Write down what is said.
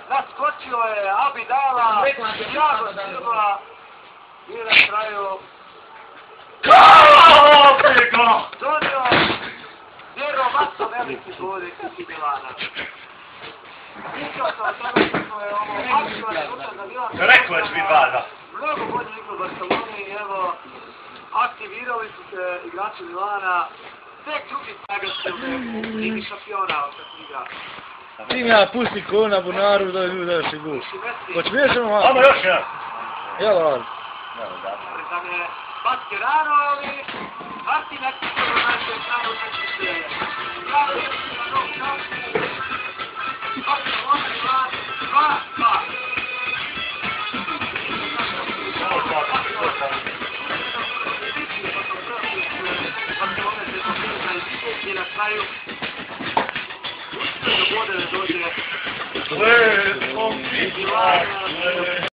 Naskočio je Abidala, Jago Silva i na kraju donio vjerovatno veliki bodek iz Milana. Mislio sam od toga što je ovo aktivna ruta za Milan. Rekao je svi dva, da. Mnogo bolje igro Barcelona i evo, aktivirali su se igrači Milana. Tek drugi snaga u Ligi šampiona od kad igra. Ti mi ja pusti ko na bunaru da ljudi daš i gul. Hoće mi još jednom malo? Ajmo još jedan. Jel radi? Tam je Mascherano, ali Martin Aktivo naše strane utakmice. Pravo je na novu šansu. Barcelona Milan 2-2. I na kraju uspio da bude da dođe Gle,